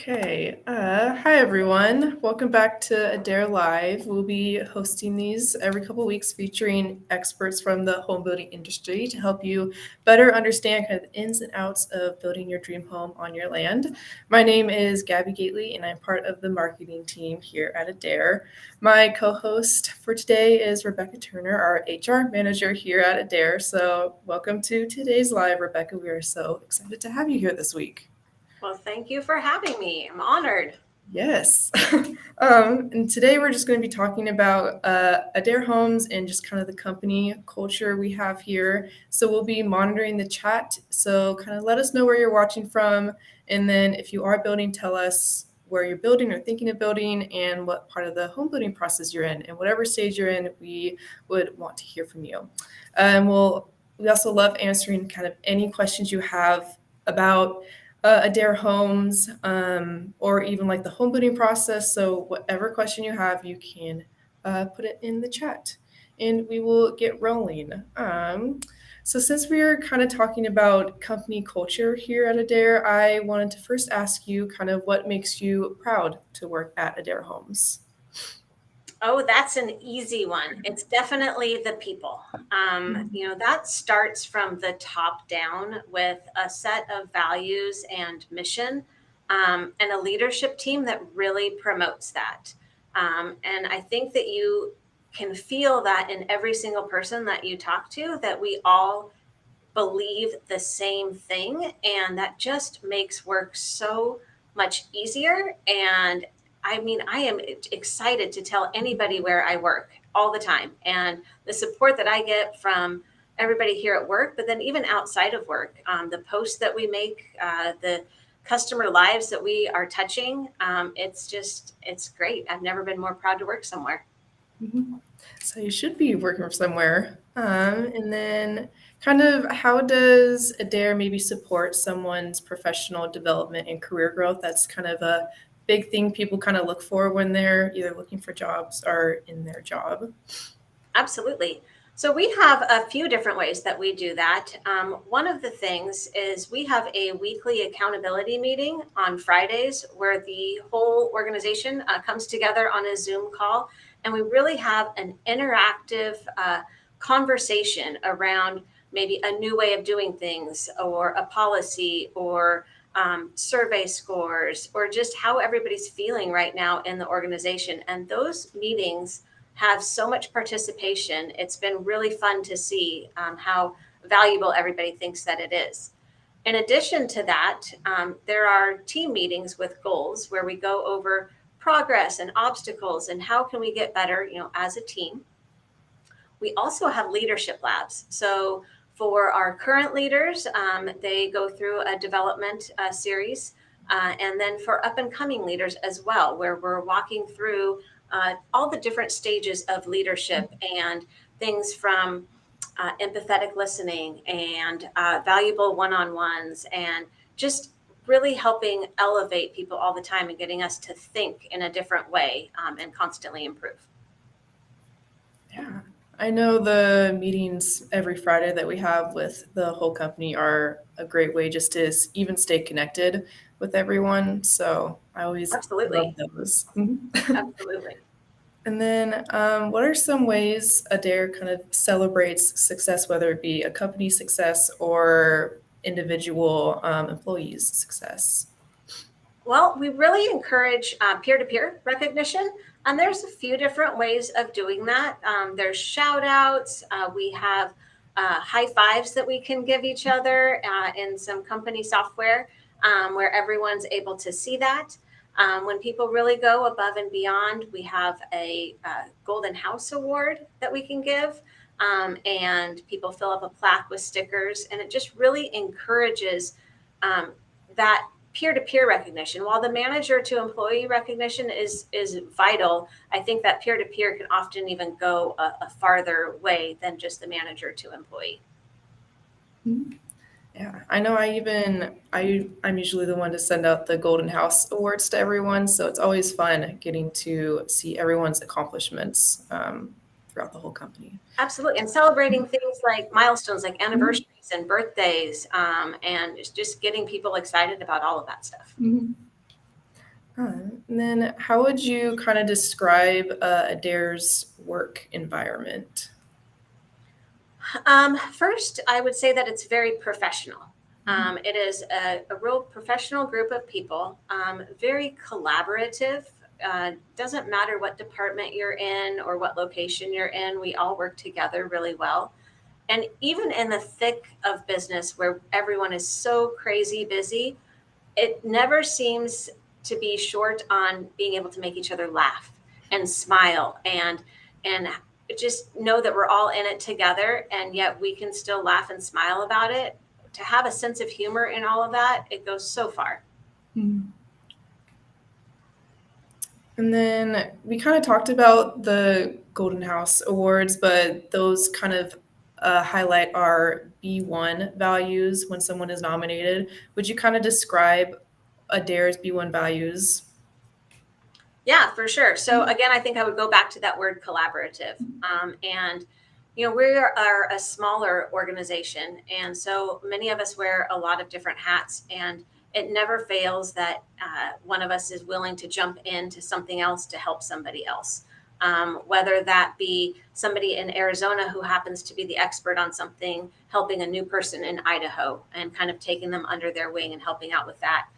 Okay. Hi, everyone. Welcome back to Adair Live. We'll be hosting these every couple weeks featuring experts from the home building industry to help you better understand kind of the ins and outs of building your dream home on your land. My name is Gabby Gately, and I'm part of the marketing team here at Adair. My co-host for today is Rebecca Turner, our HR manager here at Adair. So welcome to today's live, Rebecca. We are so excited to have you here this week. Well, thank you for having me. I'm honored. Yes. And today we're just going to be talking about Adair Homes and just kind of the company culture we have here. So we'll be monitoring the chat. So kind of let us know where you're watching from. And then if you are building, tell us where you're building or thinking of building and what part of the home building process you're in. And whatever stage you're in, we would want to hear from you. We also love answering kind of any questions you have about Adair Homes, or even like the home building process. So whatever question you have, you can put it in the chat, and we will get rolling. So since we are kind of talking about company culture here at Adair, I wanted to first ask you kind of what makes you proud to work at Adair Homes. Oh, that's an easy one. It's definitely the people. That starts from the top down with a set of values and mission, and a leadership team that really promotes that. And I think that you can feel that in every single person that you talk to, that we all believe the same thing. And that just makes work so much easier. And I mean, I am excited to tell anybody where I work all the time and the support that I get from everybody here at work, but then even outside of work, the posts that we make, the customer lives that we are touching. It's great. I've never been more proud to work somewhere. Mhm. So you should be working from somewhere. And then kind of how does Adair maybe support someone's professional development and career growth? That's kind of a big thing people kind of look for when they're either looking for jobs or in their job. Absolutely. So we have a few different ways that we do that. One of the things is we have a weekly accountability meeting on Fridays where the whole organization comes together on a Zoom call, and we really have an interactive conversation around maybe a new way of doing things or a policy or survey scores or just how everybody's feeling right now in the organization. And those meetings have so much participation. It's been really fun to see how valuable everybody thinks that it is. In addition to that, there are team meetings with goals where we go over progress and obstacles and how can we get better, as a team. We also have leadership labs. So for our current leaders, they go through a development series. And then for up and coming leaders as well, where we're walking through all the different stages of leadership and things from empathetic listening and valuable one on ones and just really helping elevate people all the time and getting us to think in a different way and constantly improve. Yeah. I know the meetings every Friday that we have with the whole company are a great way just to even stay connected with everyone. So I always love Absolutely. those. Mhm. Absolutely. And then, what are some ways Adair kind of celebrates success, whether it be a company success or individual employees' success? Well, we really encourage peer to peer recognition. And there's a few different ways of doing that. There's shout outs. We have high fives that we can give each other in some company software where everyone's able to see that. When people really go above and beyond, we have a Golden House Award that we can give. And people fill up a plaque with stickers. And it just really encourages that peer-to-peer recognition. While the manager to employee recognition is vital, I think that peer-to-peer can often even go a farther way than just the manager to employee. Mhm. Yeah, I know. I'm usually the one to send out the Golden House Awards to everyone, so it's always fun getting to see everyone's accomplishments throughout the whole company. Absolutely, and celebrating things like milestones, like anniversaries and birthdays, and just getting people excited about all of that stuff. Mhm. And then how would you kind of describe Adair's work environment? First, I would say that it's very professional. Mhm. It is a real professional group of people, very collaborative. Doesn't matter what department you're in or what location you're in, we all work together really well. And even in the thick of business where everyone is so crazy busy, it never seems to be short on being able to make each other laugh and smile and just know that we're all in it together, and yet we can still laugh and smile about it. To have a sense of humor in all of that, it goes so far. Mhm. And then we kind of talked about the Golden House Awards, but those kind of highlight our B1 values when someone is nominated. Would you kind of describe Adair's B1 values? Yeah, for sure. So again, I think I would go back to that word collaborative. And we are a smaller organization, and so many of us wear a lot of different hats, and it never fails that one of us is willing to jump into something else to help somebody else. Whether that be somebody in Arizona who happens to be the expert on something, helping a new person in Idaho and kind of taking them under their wing and helping out with that.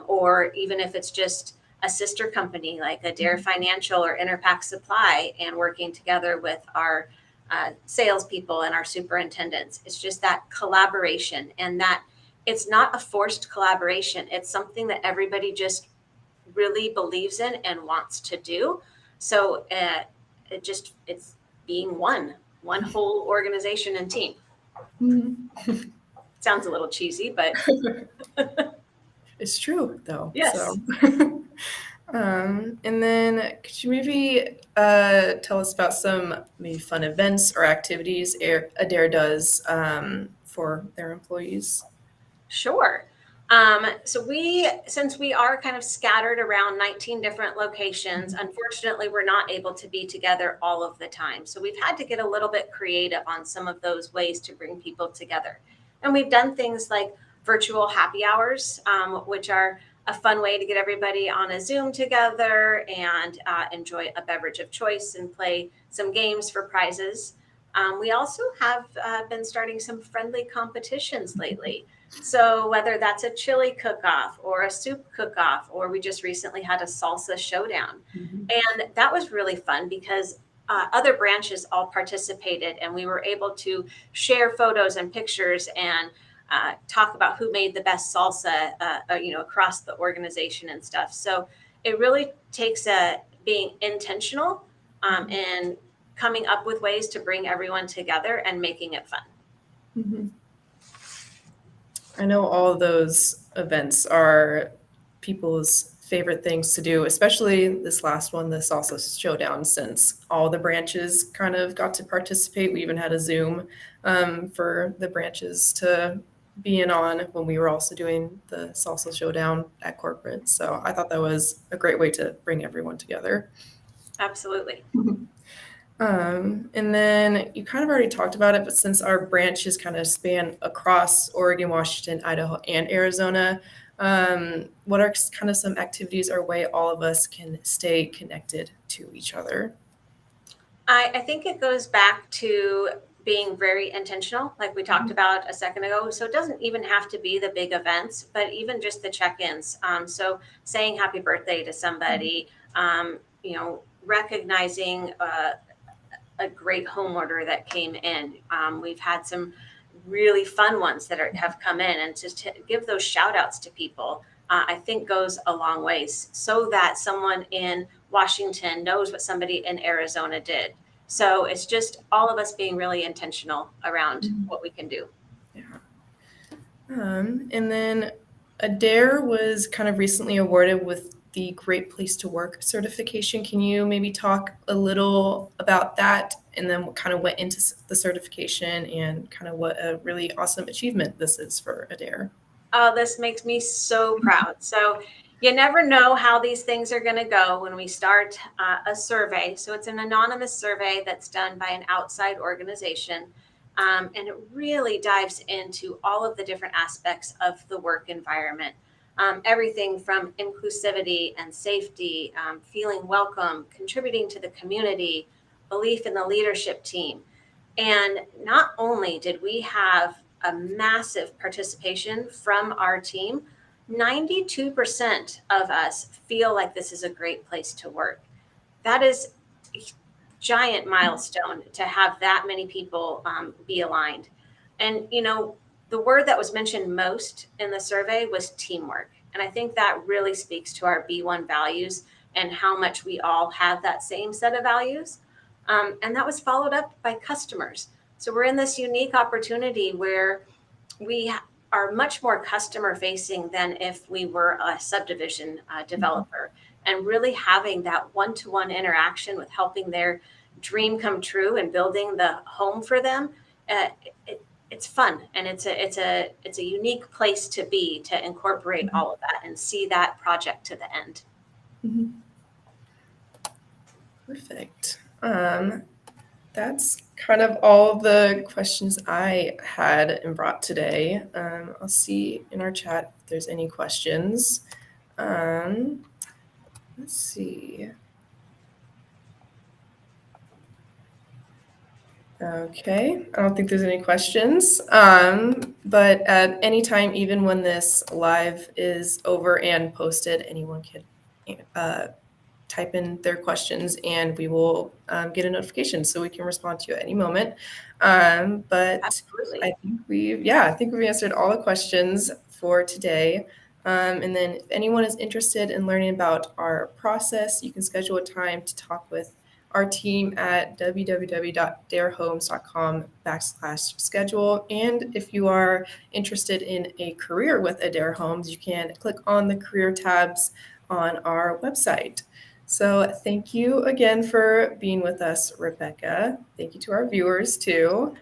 Or even if it's just a sister company like Adair Financial or Interpack Supply and working together with our salespeople and our superintendents. It's just that collaboration, and that it's not a forced collaboration. It's something that everybody just really believes in and wants to do. So it's being one whole organization and team. Mhm. Sounds a little cheesy, but It's true, though. So, yes. and then could you maybe tell us about some maybe fun events or activities Adair does for their employees? Sure. Since we are kind of scattered around 19 different locations, unfortunately, we're not able to be together all of the time. So we've had to get a little bit creative on some of those ways to bring people together. And we've done things like virtual happy hours, which are a fun way to get everybody on a Zoom together and enjoy a beverage of choice and play some games for prizes. We also have been starting some friendly competitions lately. So whether that's a chili cook-off or a soup cook-off, or we just recently had a salsa showdown. Mhm. And that was really fun because other branches all participated, and we were able to share photos and pictures and talk about who made the best salsa, across the organization and stuff. So it really takes being intentional and coming up with ways to bring everyone together and making it fun. Mhm. I know all of those events are people's favorite things to do, especially this last one, the Salsa Showdown, since all the branches kind of got to participate. We even had a Zoom for the branches to be in on when we were also doing the Salsa Showdown at corporate. So I thought that was a great way to bring everyone together. Absolutely. And then you kind of already talked about it, but since our branches kind of span across Oregon, Washington, Idaho, and Arizona, what are kind of some activities or way all of us can stay connected to each other? I think it goes back to being very intentional, like we talked about a second ago. So it doesn't even have to be the big events, but even just the check-ins. So saying happy birthday to somebody, recognizing a great home order that came in. We've had some really fun ones that have come in, and to give those shout outs to people, I think goes a long ways so that someone in Washington knows what somebody in Arizona did. So it's just all of us being really intentional around what we can do. Yeah. And then Adair was kind of recently awarded with the Great Place to Work certification. Can you maybe talk a little about that and then what kind of went into the certification and kind of what a really awesome achievement this is for Adair? Oh, this makes me so proud. So you never know how these things are going to go when we start a survey. So it's an anonymous survey that's done by an outside organization. And it really dives into all of the different aspects of the work environment. everything from inclusivity and safety, feeling welcome, contributing to the community, belief in the leadership team. And not only did we have a massive participation from our team, 92% of us feel like this is a great place to work. That is a giant milestone to have that many people be aligned. And, the word that was mentioned most in the survey was teamwork. And I think that really speaks to our B1 values and how much we all have that same set of values. And that was followed up by customers. So we're in this unique opportunity where we are much more customer facing than if we were a subdivision developer, and really having that one-to-one interaction with helping their dream come true and building the home for them. uh, it's fun, and it's a unique place to be, to incorporate all of that and see that project to the end. Mhm. Perfect. That's kind of all the questions I had and brought today. I'll see in our chat if there's any questions. Let's see. Okay, I don't think there's any questions. But at any time, even when this live is over and posted, anyone can type in their questions and we will get a notification so we can respond to you at any moment. But Absolutely. I think we've answered all the questions for today. And then if anyone is interested in learning about our process, you can schedule a time to talk with our team at www.adairhomes.com/schedule. And if you are interested in a career with Adair Homes, you can click on the career tabs on our website. So thank you again for being with us, Rebecca. Thank you to our viewers too.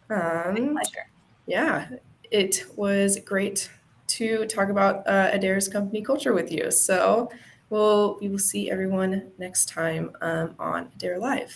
My pleasure. Yeah, it was great to talk about Adair's company culture with you. So we will see everyone next time on Adair Live.